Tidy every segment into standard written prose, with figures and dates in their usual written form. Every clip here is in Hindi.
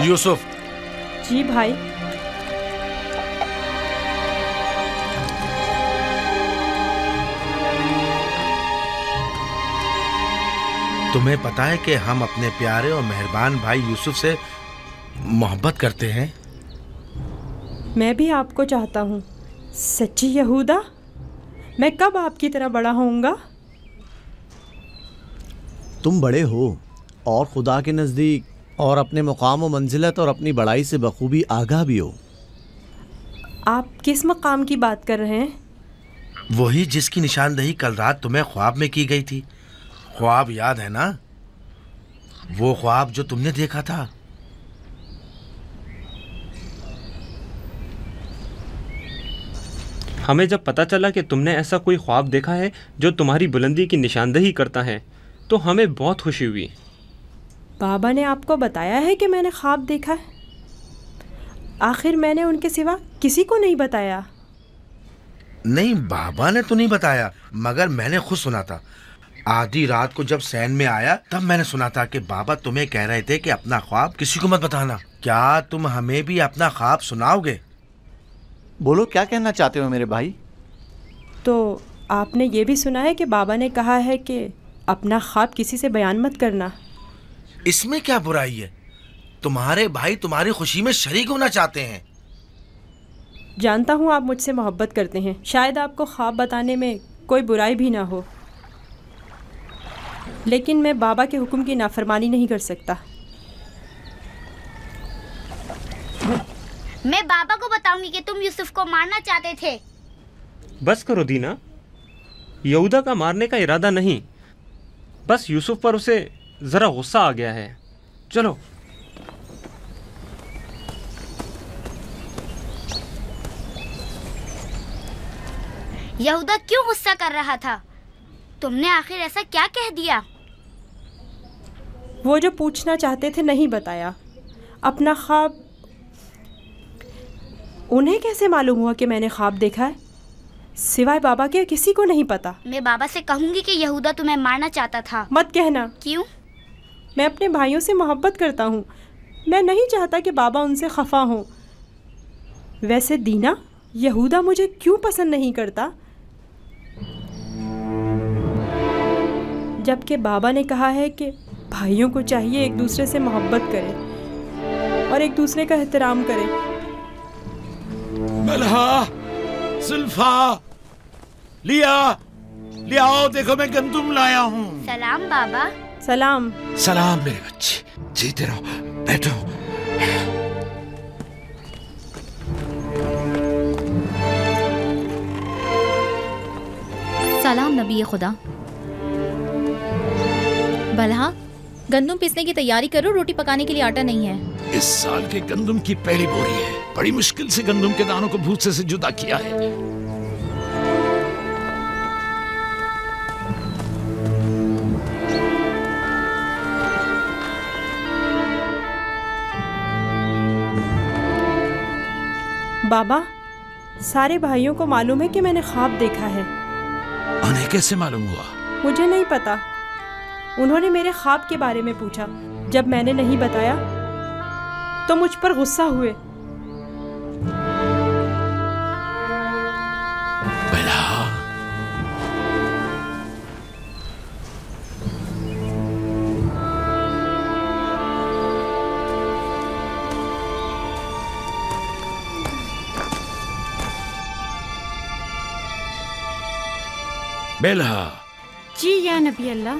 यूसुफ। जी भाई। तुम्हें पता है कि हम अपने प्यारे और मेहरबान भाई यूसुफ से मोहब्बत करते हैं। मैं भी आपको चाहता हूँ। सच्ची यहूदा, मैं कब आपकी तरह बड़ा होऊंगा? तुम बड़े हो और खुदा के नज़दीक और अपने मुकाम व मंजिलत और अपनी बड़ाई से बखूबी आगाह भी हो। आप किस मकाम की बात कर रहे हैं? वही जिसकी निशानदही कल रात तुम्हें ख्वाब में की गई थी। ख्वाब याद है ना? वो ख्वाब जो तुमने देखा था। हमें जब पता चला कि तुमने ऐसा कोई ख्वाब देखा है जो तुम्हारी बुलंदी की निशानदही करता है तो हमें बहुत खुशी हुई। बाबा ने आपको बताया है कि मैंने ख्वाब देखा है? आखिर मैंने उनके सिवा किसी को नहीं बताया। नहीं, बाबा ने तो नहीं बताया, मगर मैंने खुद सुना था। आधी रात को जब सैन में आया तब मैंने सुना था कि बाबा तुम्हें कह रहे थे कि अपना ख्वाब किसी को मत बताना। क्या तुम हमें भी अपना ख्वाब सुनाओगे? बोलो, क्या कहना चाहते हो मेरे भाई? तो आपने ये भी सुना है कि बाबा ने कहा है कि अपना ख्वाब किसी से बयान मत करना। इसमें क्या बुराई है? तुम्हारे भाई तुम्हारी खुशी में शरीक होना चाहते हैं। जानता हूँ आप मुझसे मोहब्बत करते हैं, शायद आपको ख्वाब बताने में कोई बुराई भी ना हो, लेकिन मैं बाबा के हुक्म की नाफरमानी नहीं कर सकता। मैं बाबा को बताऊंगी कि तुम यूसुफ को मारना चाहते थे। बस करो दीना, यहूदा का मारने का इरादा नहीं, बस यूसुफ पर उसे जरा गुस्सा आ गया है। चलो। यहूदा क्यों गुस्सा कर रहा था? तुमने आखिर ऐसा क्या कह दिया? वो जो पूछना चाहते थे नहीं बताया। अपना ख्वाब उन्हें कैसे मालूम हुआ कि मैंने ख्वाब देखा है? सिवाय बाबा के किसी को नहीं पता। मैं बाबा से कहूंगी कि यहूदा तुम्हें मारना चाहता था। मत कहना। क्यों? मैं अपने भाइयों से मोहब्बत करता हूँ। मैं नहीं चाहता कि बाबा उनसे खफा हो। वैसे दीना, यहूदा मुझे क्यों पसंद नहीं करता? जबकि बाबा ने कहा है कि भाइयों को चाहिए एक दूसरे से मोहब्बत करें और एक दूसरे का एहतराम करें। मलहा, सुल्फा, लियाओ, देखो मैं गंदुम लाया हूँ। सलाम बाबा। सलाम। सलाम मेरे बच्चे, जीते रहो, बैठो। सलाम नबी खुदा। बलहा, गंदम पीसने की तैयारी करो, रोटी पकाने के लिए आटा नहीं है। इस साल के गंदम की पहली बोरी है। बड़ी मुश्किल से गंदम के दानों को भूसे से जुदा किया है। बाबा, सारे भाइयों को मालूम है कि मैंने ख्वाब देखा है। उन्हें कैसे मालूम हुआ? मुझे नहीं पता। उन्होंने मेरे ख्वाब के बारे में पूछा। जब मैंने नहीं बताया तो मुझ पर गुस्सा हुए। बेलहा। जी या नबी अल्लाह।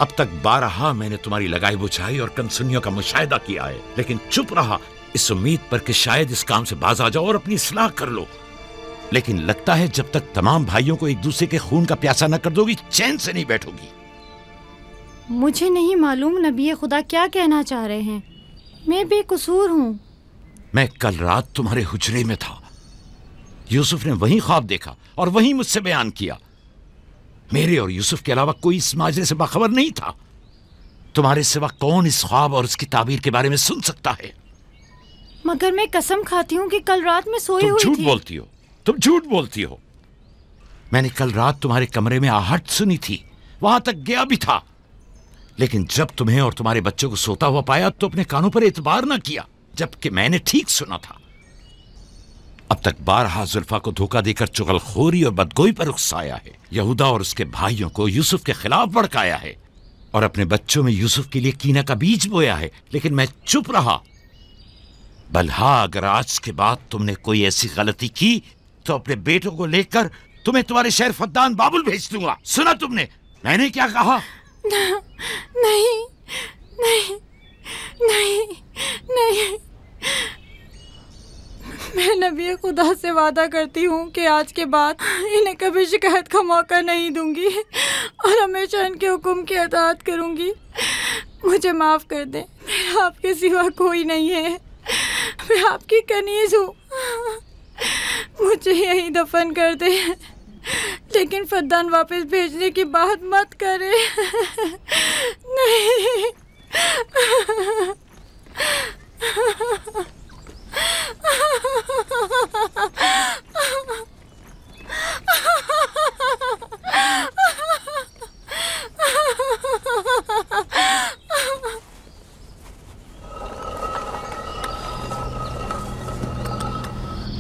अब तक 12 मैंने तुम्हारी लगाई बुझाई और कनसुनियों का मुशाहिदा किया है, लेकिन चुप रहा इस उम्मीद पर कि शायद इस काम से बाज आ जाओ और अपनी इस्लाह कर लो। लेकिन लगता है जब तक तमाम भाइयों को एक दूसरे के खून का प्यासा न कर दोगी, चैन से नहीं बैठोगी। मुझे नहीं मालूम नबी खुदा क्या कहना चाह रहे हैं। मैं बेकसूर हूँ। मैं कल रात तुम्हारे हुजरे में था। यूसुफ ने वही ख्वाब देखा और वही मुझसे बयान किया। मेरे और यूसुफ के अलावा कोई इस माजरे से बाखबर नहीं था। तुम्हारे सिवा कौन इस ख्वाब और उसकी ताबीर के बारे में सुन सकता है? मगर मैं कसम खाती हूँ कि कल रात में सोई हुई थी। तुम झूठ बोलती हो, तुम झूठ बोलती हो। मैंने कल रात तुम्हारे कमरे में आहट सुनी थी, वहां तक गया भी था। लेकिन जब तुम्हें और तुम्हारे बच्चों को सोता हुआ पाया तो अपने कानों पर एतबार ना किया, जबकि मैंने ठीक सुना था। अब तक 12 जुल्फा को धोखा देकर चुगलखोरी और बदगोई पर उकसाया है, यहूदा और उसके भाइयों को यूसुफ के खिलाफ भड़काया है और अपने बच्चों में यूसुफ के लिए कीना का बीज बोया है, लेकिन मैं चुप रहा। बल्हा अगर आज के बाद तुमने कोई ऐसी गलती की तो अपने बेटों को लेकर तुम्हें तुम्हारे शहर फद्दान बाबुल भेज दूंगा। सुना तुमने मैंने क्या कहा? नहीं नहीं नहीं नहीं, मैं नबी खुदा से वादा करती हूँ कि आज के बाद इन्हें कभी शिकायत का मौका नहीं दूंगी और हमेशा इनके हुक्म की अताअत करूँगी। मुझे माफ़ कर दें, मेरा आपके सिवा कोई नहीं है, मैं आपकी कनीज़ हूँ, मुझे यहीं दफन कर दें, लेकिन फद्दान वापस भेजने की बात मत करें। नहीं।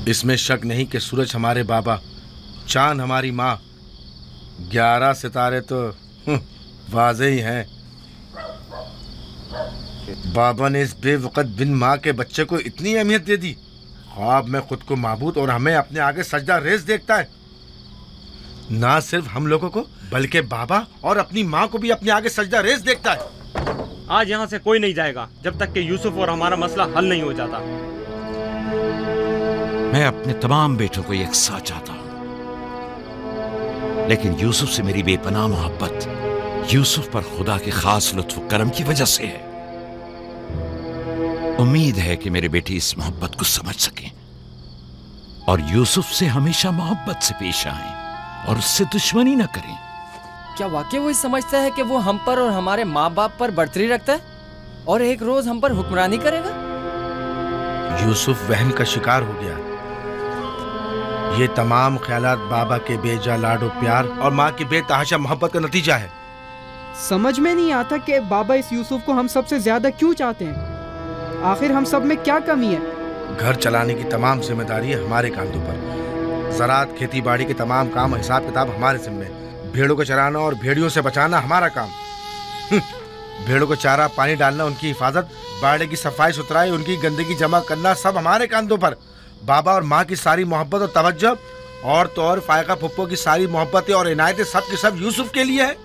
इसमें शक नहीं कि सूरज हमारे बाबा, चांद हमारी माँ, 11 सितारे तो वाज़े ही हैं। बाबा ने इस बेवकत बिन माँ के बच्चे को इतनी अहमियत दे दी। ख्वाब में खुद को माबूद और हमें अपने आगे सजदा रेज़ देखता है। ना सिर्फ हम लोगों को बल्कि बाबा और अपनी माँ को भी अपने आगे सजदा रेज़ देखता है। आज यहाँ से कोई नहीं जाएगा जब तक कि यूसुफ और हमारा मसला हल नहीं हो जाता। मैं अपने तमाम बेटों को यकसा चाहता हूँ, लेकिन यूसुफ से मेरी बेपनाह मोहब्बत यूसुफ पर खुदा के खास लुत्फ करम की वजह से है। उम्मीद है कि मेरे बेटे इस मोहब्बत को समझ सकें और यूसुफ से हमेशा मोहब्बत से पेश आएं और उससे दुश्मनी न करें। क्या वाकई वो समझता है कि वो हम पर और हमारे माँ बाप पर बर्तरी रखता है और एक रोज हम पर हुक्मरानी करेगा? यूसुफ वहम का शिकार हो गया। ये तमाम ख्यालात बाबा के बेजा लाडो प्यार और माँ की बेतहाशा मोहब्बत का नतीजा है। समझ में नहीं आता कि बाबा इस यूसुफ को हम सबसे ज्यादा क्यों चाहते हैं। आखिर हम सब में क्या कमी है? घर चलाने की तमाम जिम्मेदारी हमारे कांधों पर। ज़राअत, खेती बाड़ी के तमाम काम, हिसाब किताब हमारे जिम्मे। भेड़ों को चराना और भेड़ियों से बचाना हमारा काम। भेड़ों को चारा पानी डालना, उनकी हिफाजत, बाड़े की सफाई सुथराई, उनकी गंदगी जमा करना सब हमारे कांधों पर। बाबा और माँ की सारी मोहब्बत और तवज्जो और तो और फायका फुप्पो की सारी मोहब्बतें और इनायतें सब की सब यूसुफ के लिए है।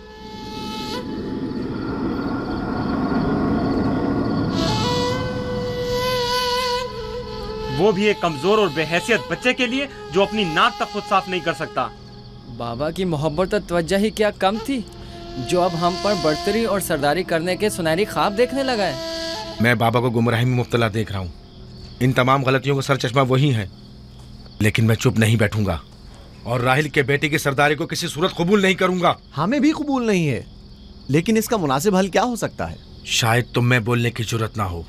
वो भी एक कमजोर और बेहैसियत बच्चे के लिए जो अपनी नाक तक खुद साफ नहीं कर सकता। बाबा की मोहब्बत और तवज्जो ही क्या कम थी जो अब हम पर बर्तरी और सरदारी करने के सुनहरी ख्वाब देखने लगा है। मैं बाबा को गुमराही में मुब्तला देख रहा हूँ। इन तमाम गलतियों का सर चश्मा वही है, लेकिन मैं चुप नहीं बैठूंगा और राहिल के बेटे की सरदारी को किसी सूरत कबूल नहीं करूंगा। हमें भी कबूल नहीं है, लेकिन इसका मुनासिब हल क्या हो सकता है? शायद तुम में बोलने की जरूरत ना हो,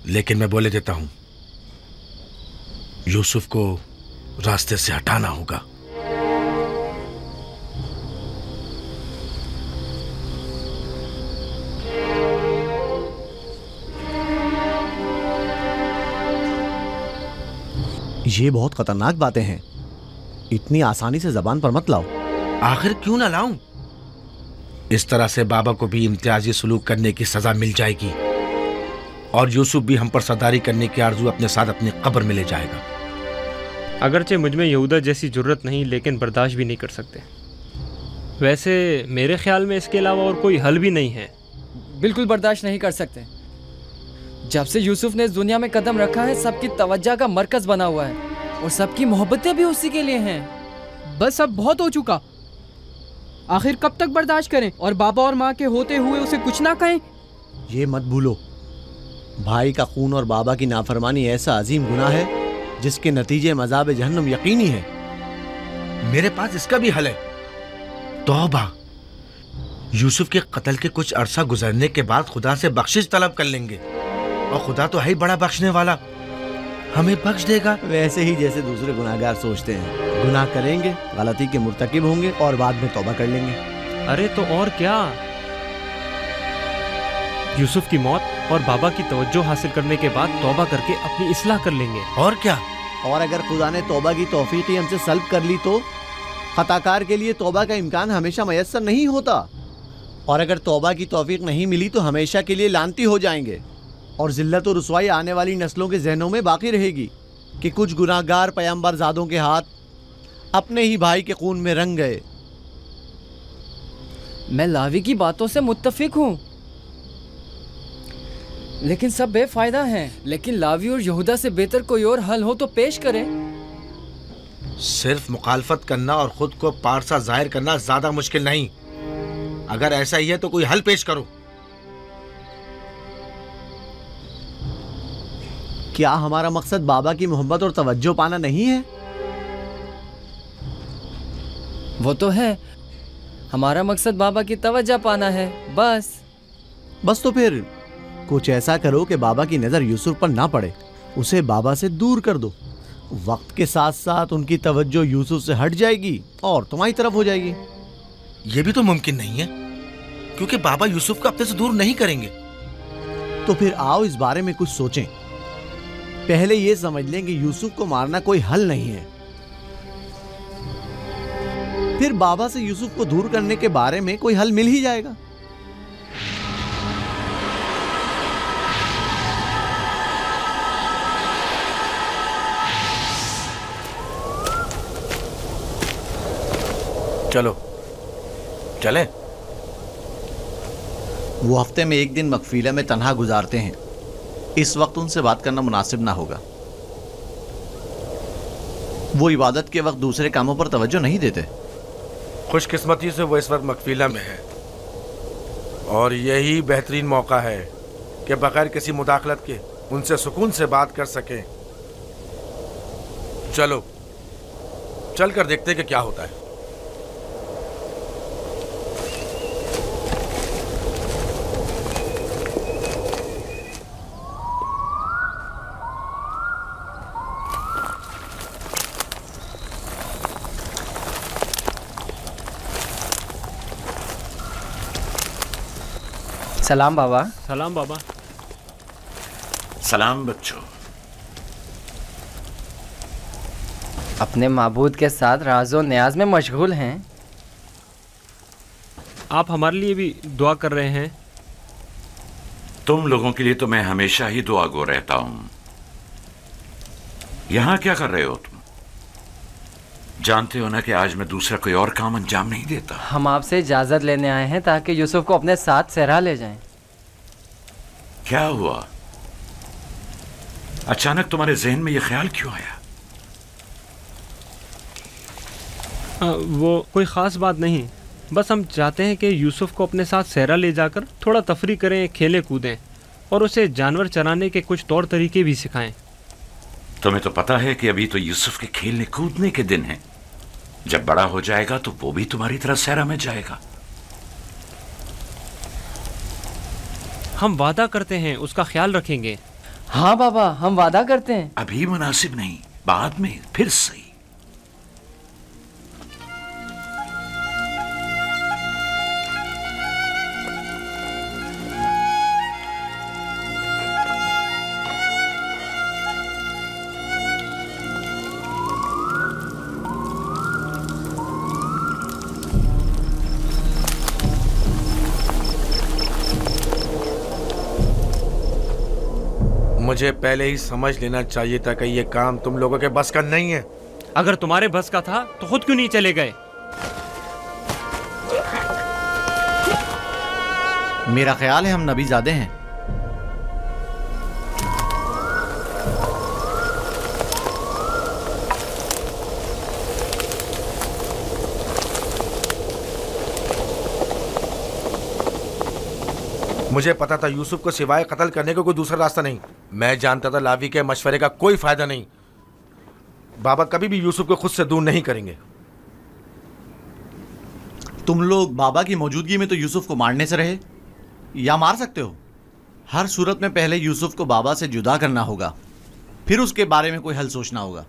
लेकिन मैं बोले देता हूँ। यूसुफ को रास्ते से हटाना होगा। ये बहुत खतरनाक बातें हैं, इतनी आसानी से जबान पर मत लाओ। आखिर क्यों ना लाऊं? इस तरह से बाबा को भी इम्तियाजी सलूक करने की सजा मिल जाएगी और यूसुफ भी हम पर सरदारी करने की आरज़ू अपने साथ अपनी कब्र में ले जाएगा। अगरचे मुझमें यहूदा जैसी जरूरत नहीं, लेकिन बर्दाश्त भी नहीं कर सकते। वैसे मेरे ख्याल में इसके अलावा और कोई हल भी नहीं है। बिल्कुल बर्दाश्त नहीं कर सकते। जब से यूसुफ ने इस दुनिया में कदम रखा है, सबकी तवज्जो का मरकज बना हुआ है और सबकी मोहब्बतें भी उसी के लिए हैं। बस अब बहुत हो चुका। आखिर कब तक बर्दाश्त करें और बाबा और माँ के होते हुए उसे कुछ ना कहें? ये मत भूलो, भाई का खून और बाबा की नाफरमानी ऐसा अजीम गुनाह है जिसके नतीजे मज़ाब जहन्नम यकीनी है। मेरे पास इसका भी हल है। तौबा। यूसुफ के कत्ल के कुछ अरसा गुजरने के बाद खुदा से बख्शिश तलब कर लेंगे और खुदा तो है ही बड़ा बख्शने वाला, हमें बख्श देगा। वैसे ही जैसे दूसरे गुनाहगार सोचते हैं, गुनाह करेंगे, गलती के मुर्तकिब होंगे और बाद में तौबा कर लेंगे। अरे तो और क्या, यूसुफ की मौत और बाबा की तवज्जो हासिल करने के बाद तौबा करके अपनी इस्लाह कर लेंगे। और क्या? और अगर खुदा ने तौबा की तौफीक ही हमसे सल्ब कर ली तो खताकार के लिए तौबा का इम्कान हमेशा मयस्सर नहीं होता। और अगर तौबा की तौफीक नहीं मिली तो हमेशा के लिए लानती हो जाएंगे और जिल्लत और रुसवाई आने वाली नस्लों के जहनों में बाकी रहेगी कि कुछ गुनाहगार पैगंबर ज़ादों के हाथ अपने ही भाई के खून में रंग गए। मैं लावी की बातों से मुत्तफिक हूँ, लेकिन सब बेफायदा हैं। लेकिन लावी और यहूदा से बेहतर कोई और हल हो तो पेश करें। सिर्फ मुखालफत करना और खुद को पारसा जाहिर करना ज्यादा मुश्किल नहीं। अगर ऐसा ही है तो कोई हल पेश करो। क्या हमारा मकसद बाबा की मोहब्बत और तवज्जो पाना नहीं है? वो तो है, हमारा मकसद बाबा की तवज्जो पाना है। बस तो फिर कुछ ऐसा करो कि बाबा की नज़र यूसुफ पर ना पड़े, उसे बाबा से दूर कर दो। वक्त के साथ साथ उनकी तवज्जो यूसुफ से हट जाएगी और तुम्हारी तरफ हो जाएगी। ये भी तो मुमकिन नहीं है, क्योंकि बाबा यूसुफ को अपने से दूर नहीं करेंगे। तो फिर आओ इस बारे में कुछ सोचें। पहले ये समझ लें कि यूसुफ को मारना कोई हल नहीं है। फिर बाबा से यूसुफ को दूर करने के बारे में कोई हल मिल ही जाएगा। चलो चले। वो हफ्ते में एक दिन मकफीला में तन्हा गुजारते हैं, इस वक्त उनसे बात करना मुनासिब ना होगा। वो इबादत के वक्त दूसरे कामों पर तवज्जो नहीं देते। खुशकिस्मती से वो इस वक्त मकफीला में है और यही बेहतरीन मौका है कि बगैर किसी मुदाखलत के उनसे सुकून से बात कर सकें। चलो चल कर देखते कि क्या होता है। सलाम बाबा। सलाम बाबा। सलाम बच्चों। अपने माबूद के साथ राज़ो न्याज में मशगूल हैं। आप हमारे लिए भी दुआ कर रहे हैं। तुम लोगों के लिए तो मैं हमेशा ही दुआगो रहता हूं। यहां क्या कर रहे हो तुम? जानते हो ना कि आज मैं दूसरा कोई और काम अंजाम नहीं देता। हम आपसे इजाज़त लेने आए हैं ताकि यूसुफ को अपने साथ सहरा ले जाएं। क्या हुआ? अचानक तुम्हारे जहन में यह ख्याल क्यों आया? वो कोई ख़ास बात नहीं, बस हम चाहते हैं कि यूसुफ को अपने साथ सहरा ले जाकर थोड़ा तफरी करें, खेलें कूदें और उसे जानवर चराने के कुछ तौर तरीके भी सिखाएं। तुम्हें तो पता है कि अभी तो यूसुफ के खेलने कूदने के दिन हैं। जब बड़ा हो जाएगा तो वो भी तुम्हारी तरह सहरा में जाएगा। हम वादा करते हैं उसका ख्याल रखेंगे। हाँ बाबा, हम वादा करते हैं। अभी मुनासिब नहीं, बाद में फिर सही। मुझे पहले ही समझ लेना चाहिए था कि ये काम तुम लोगों के बस का नहीं है। अगर तुम्हारे बस का था तो खुद क्यों नहीं चले गए? मेरा ख्याल है हम नबीज़ादे हैं। मुझे पता था यूसुफ को सिवाय कत्ल करने का कोई दूसरा रास्ता नहीं। मैं जानता था लावी के मशवरे का कोई फायदा नहीं। बाबा कभी भी यूसुफ को खुद से दूर नहीं करेंगे। तुम लोग बाबा की मौजूदगी में तो यूसुफ को मारने से रहे या मार सकते हो। हर सूरत में पहले यूसुफ को बाबा से जुदा करना होगा, फिर उसके बारे में कोई हल सोचना होगा।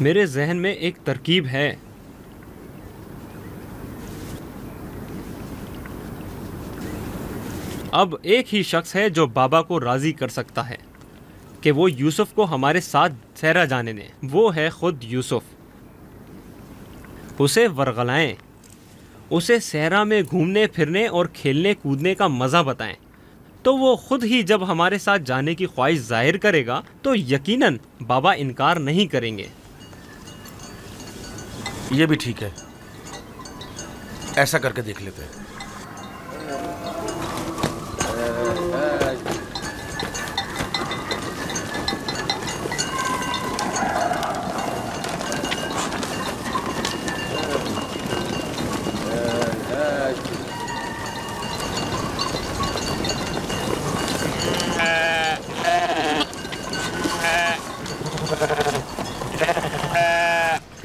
मेरे जहन में एक तरकीब है। अब एक ही शख्स है जो बाबा को राज़ी कर सकता है कि वो यूसुफ को हमारे साथ सहरा जाने दें। वो है खुद यूसुफ। उसे वरगलाएं, उसे सहरा में घूमने फिरने और खेलने कूदने का मज़ा बताएं, तो वो खुद ही जब हमारे साथ जाने की ख्वाहिश जाहिर करेगा तो यकीनन बाबा इनकार नहीं करेंगे। ये भी ठीक है, ऐसा करके देख लेते हैं।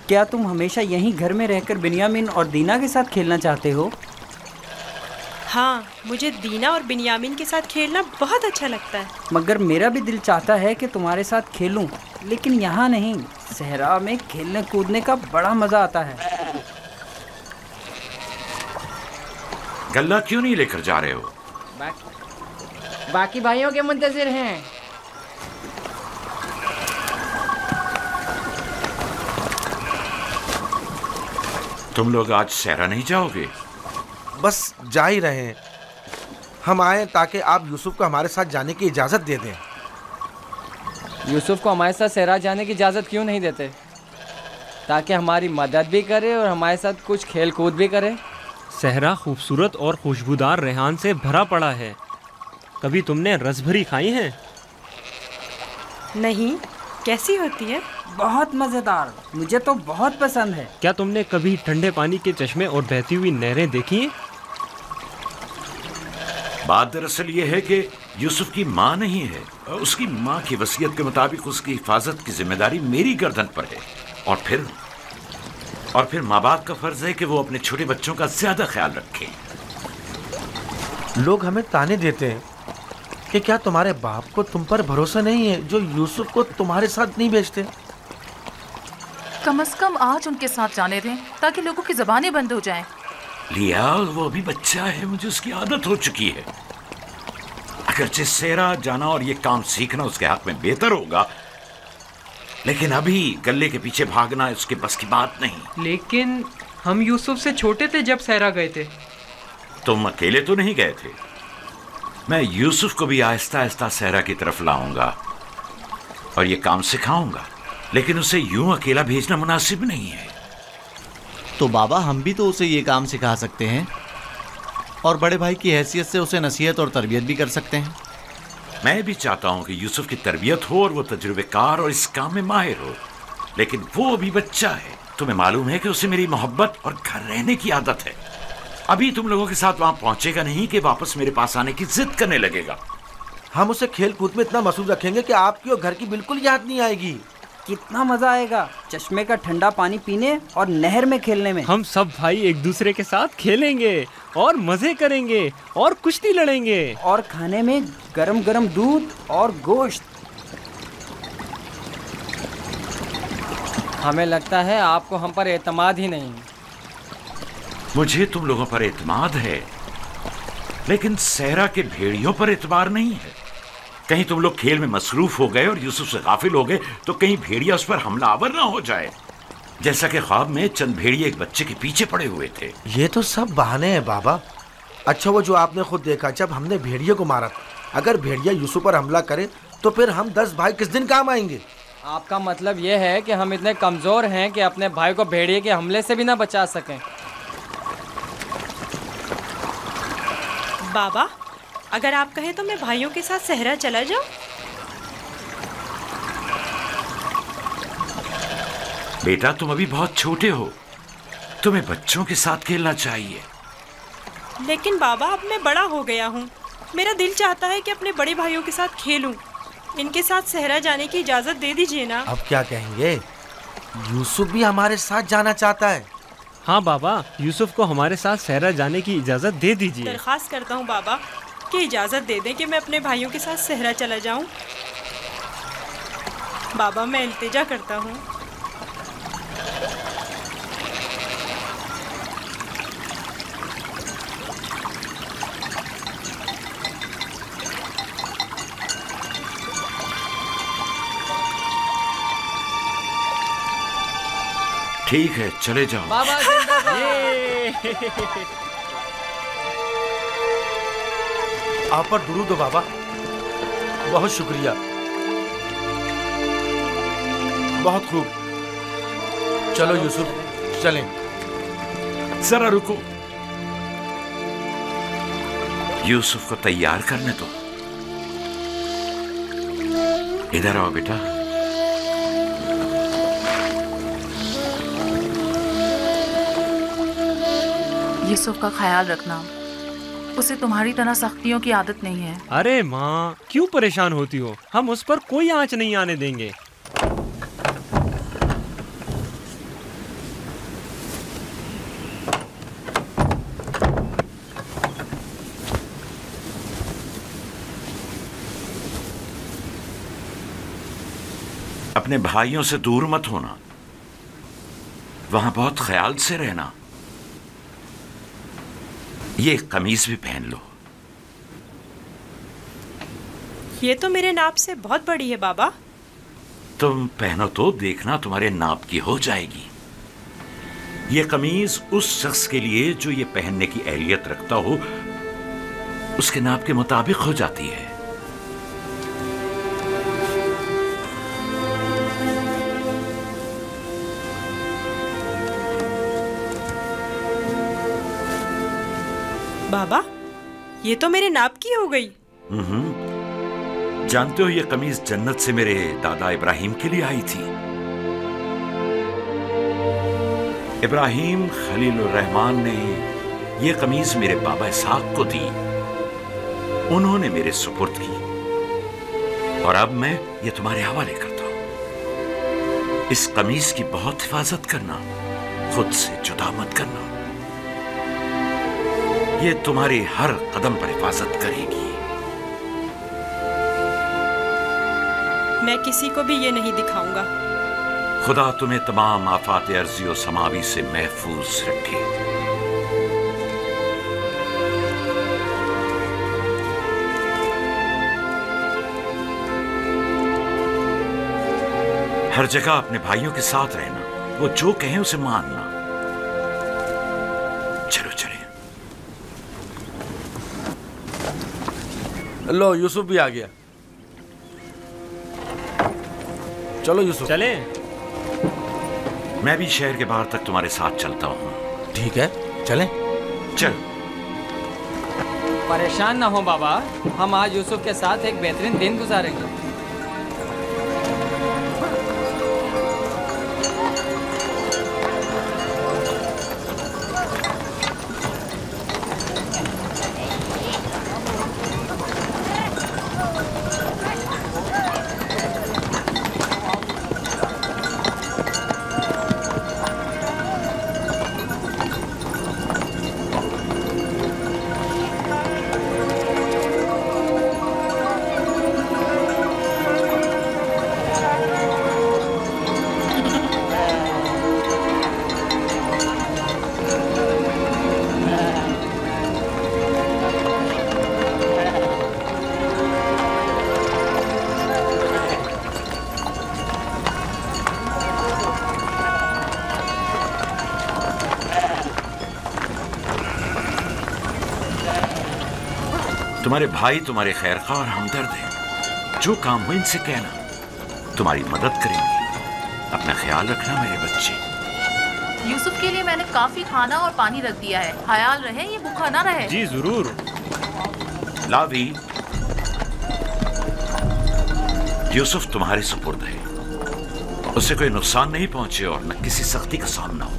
क्या तुम हमेशा यहीं घर में रहकर बिन्यामिन और दीना के साथ खेलना चाहते हो? हाँ, मुझे दीना और बिन्यामिन के साथ खेलना बहुत अच्छा लगता है। मगर मेरा भी दिल चाहता है कि तुम्हारे साथ खेलूं, लेकिन यहाँ नहीं। सहरा में खेलने कूदने का बड़ा मजा आता है। गल्ला क्यों नहीं लेकर जा रहे हो? बाकी भाइयों के मुंतजिर हैं। तुम लोग आज सहरा नहीं जाओगे? बस जा ही रहे हैं। हम आए ताकि आप यूसुफ को हमारे साथ जाने की इजाज़त दे दें। यूसुफ को हमारे साथ सहरा जाने की इजाज़त क्यों नहीं देते? ताकि हमारी मदद भी करे और हमारे साथ कुछ खेल कूद भी करे। सहरा खूबसूरत और खुशबूदार रेहान से भरा पड़ा है। कभी तुमने रसभरी खाई हैं? नहीं, कैसी होती है? बहुत मज़ेदार, मुझे तो बहुत पसंद है। क्या तुमने कभी ठंडे पानी के चश्मे और बहती हुई नहरें देखी हैं? बात दरअसल ये है कि यूसुफ की माँ नहीं है। उसकी माँ की वसीयत के मुताबिक उसकी हिफाजत की जिम्मेदारी मेरी गर्दन पर है। और फिर माँ बाप का फर्ज है कि वो अपने छोटे बच्चों का ज्यादा ख्याल रखें। लोग हमें ताने देते हैं कि क्या तुम्हारे बाप को तुम पर भरोसा नहीं है जो यूसुफ को तुम्हारे साथ नहीं भेजते? कम से कम आज उनके साथ जाने दें ताकि लोगों की ज़बानें बंद हो जाएं। लिया, वो अभी बच्चा है, मुझे उसकी आदत हो चुकी है। अगरचे सहरा जाना और ये काम सीखना उसके हक में बेहतर होगा, लेकिन अभी गल्ले के पीछे भागना उसके बस की बात नहीं। लेकिन हम यूसुफ से छोटे थे जब सहरा गए थे। तुम अकेले तो नहीं गए थे। मैं यूसुफ को भी आहिस्ता आहिस्ता सहरा की तरफ लाऊंगा और ये काम सिखाऊंगा, लेकिन उसे यूं अकेला भेजना मुनासिब नहीं है। तो बाबा, हम भी तो उसे ये काम सिखा सकते हैं और बड़े भाई की हैसियत से उसे नसीहत और तरबियत भी कर सकते हैं। मैं भी चाहता हूं कि यूसुफ की तरबियत हो और वो तजुर्बेकार और इस काम में माहिर हो, लेकिन वो अभी बच्चा है। तुम्हें मालूम है कि उसे मेरी मोहब्बत और घर रहने की आदत है। अभी तुम लोगों के साथ वहां पहुंचेगा नहीं कि वापस मेरे पास आने की जिद करने लगेगा। हम उसे खेल कूद में इतना मसरूफ रखेंगे कि आपकी और घर की बिल्कुल याद नहीं आएगी। कितना मजा आएगा चश्मे का ठंडा पानी पीने और नहर में खेलने में। हम सब भाई एक दूसरे के साथ खेलेंगे और मजे करेंगे और कुश्ती लड़ेंगे और खाने में गरम गरम दूध और गोश्त। हमें लगता है आपको हम पर एतमाद ही नहीं। मुझे तुम लोगों पर एतमाद है, लेकिन सहरा के भेड़ियों पर एतबार नहीं है। कहीं तुम लोग खेल में मसरूफ हो गए और यूसुफ से गाफिल हो गए तो कहीं भेड़िया उस पर हमलावर ना हो जाए, जैसा कि ख्वाब में चंद भेड़िए एक बच्चे के पीछे पड़े हुए थे। ये तो सब बहाने हैं बाबा। अच्छा, वो जो आपने खुद देखा जब हमने भेड़िए को मारा था, अगर भेड़िया यूसुफ पर हमला करे तो फिर हम 10 भाई किस दिन काम आएंगे? आपका मतलब ये है कि हम इतने कमजोर हैं कि अपने भाई को भेड़िए के हमले से भी ना बचा सकें। बाबा, अगर आप कहें तो मैं भाइयों के साथ सहरा चला जाऊं? बेटा, तुम अभी बहुत छोटे हो, तुम्हें बच्चों के साथ खेलना चाहिए। लेकिन बाबा, अब मैं बड़ा हो गया हूँ। मेरा दिल चाहता है कि अपने बड़े भाइयों के साथ खेलूं। इनके साथ सहरा जाने की इजाज़त दे दीजिए ना। अब क्या कहेंगे? यूसुफ भी हमारे साथ जाना चाहता है। हाँ बाबा, यूसुफ को हमारे साथ सहरा जाने की इजाज़त दे दीजिए। दरख्वास्त करता हूँ बाबा कि इजाज़त दे दें कि मैं अपने भाइयों के साथ सहरा चला जाऊँ। बाबा, मैं इल्तिजा करता हूँ। ठीक है, चले जाओ। बाबा जिंदाबाद। आप पर दुरूद हो बाबा, बहुत शुक्रिया, बहुत खूब। चलो यूसुफ, चलें। जरा रुको, यूसुफ को तैयार करने दो। इधर आओ बेटा। यूसुफ का ख्याल रखना, उसे तुम्हारी तरह सख्तियों की आदत नहीं है। अरे माँ, क्यों परेशान होती हो? हम उस पर कोई आंच नहीं आने देंगे। अपने भाइयों से दूर मत होना, वहां बहुत ख्याल से रहना। ये कमीज भी पहन लो। ये तो मेरे नाप से बहुत बड़ी है बाबा। तुम पहनो तो देखना तुम्हारे नाप की हो जाएगी। ये कमीज उस शख्स के लिए जो ये पहनने की अहलियत रखता हो, उसके नाप के मुताबिक हो जाती है। बाबा, ये तो मेरे नाप की हो गई। जानते हो, ये कमीज जन्नत से मेरे दादा इब्राहिम के लिए आई थी। इब्राहिम खलीलुर रहमान ने ये कमीज मेरे बाबा इसहाक को दी, उन्होंने मेरे सुपुर्द की, और अब मैं ये तुम्हारे हवाले करता हूं। इस कमीज की बहुत हिफाजत करना, खुद से जुदा मत करना। ये तुम्हारी हर कदम पर हिफाजत करेगी। मैं किसी को भी ये नहीं दिखाऊंगा। खुदा तुम्हें तमाम आफात अर्जी और समावी से महफूज रखे। हर जगह अपने भाइयों के साथ रहना, वो जो कहें उसे मानना। चलो चले। लो, यूसुफ भी आ गया। चलो यूसुफ, चले। मैं भी शहर के बाहर तक तुम्हारे साथ चलता हूँ। ठीक है, चलें। चल। परेशान ना हो बाबा, हम आज यूसुफ के साथ एक बेहतरीन दिन गुजारेंगे। तुम्हारे भाई तुम्हारे खैरखा और हमदर्द हैं। जो काम हो इनसे कहना, तुम्हारी मदद करेंगे। अपना ख्याल रखना मेरे बच्चे। यूसुफ के लिए मैंने काफी खाना और पानी रख दिया है, ख्याल रहे ये भूखा ना रहे। जी जरूर। लावी, यूसुफ तुम्हारे सुपुर्द है, उसे कोई नुकसान नहीं पहुंचे और न किसी सख्ती का सामना हो।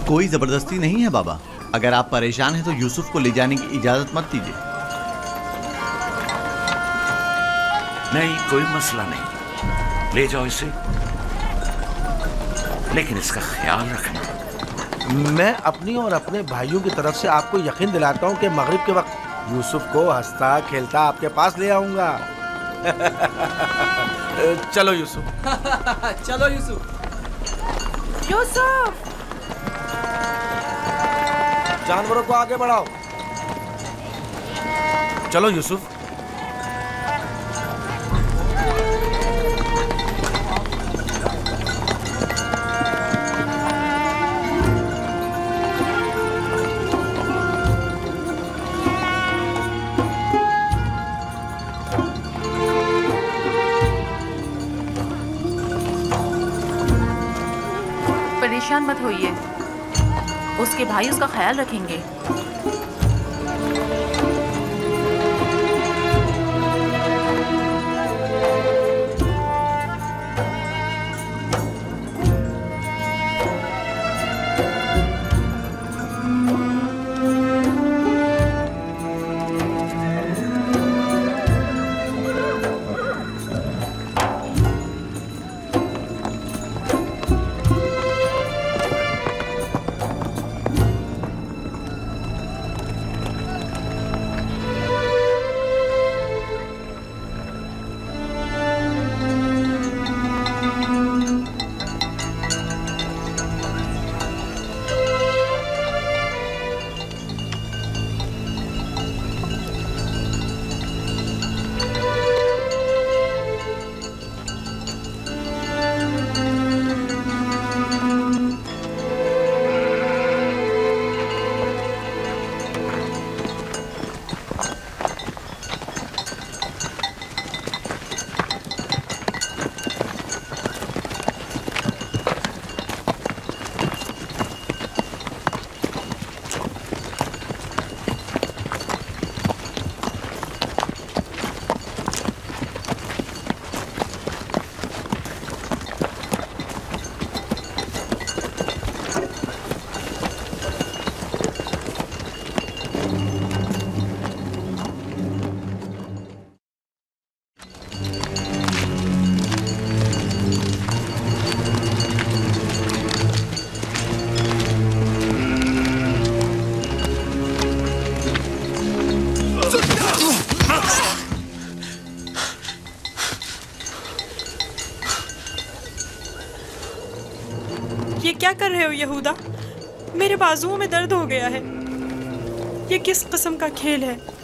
कोई जबरदस्ती नहीं है बाबा। अगर आप परेशान हैं तो यूसुफ को ले जाने की इजाजत मत दीजिए। नहीं, कोई मसला नहीं, ले जाओ इसे, लेकिन इसका ख्याल रखना। मैं अपनी और अपने भाइयों की तरफ से आपको यकीन दिलाता हूँ कि मगरिब के वक्त यूसुफ को हंसता खेलता आपके पास ले आऊंगा। चलो यूसुफ। चलो यूसुफ। यूसुफ, जानवरों को आगे बढ़ाओ। चलो यूसुफ। मत होइए। उसके भाई उसका ख्याल रखेंगे। ये क्या कर रहे हो यहूदा? मेरे बाजुओं में दर्द हो गया है। ये किस किस्म का खेल है?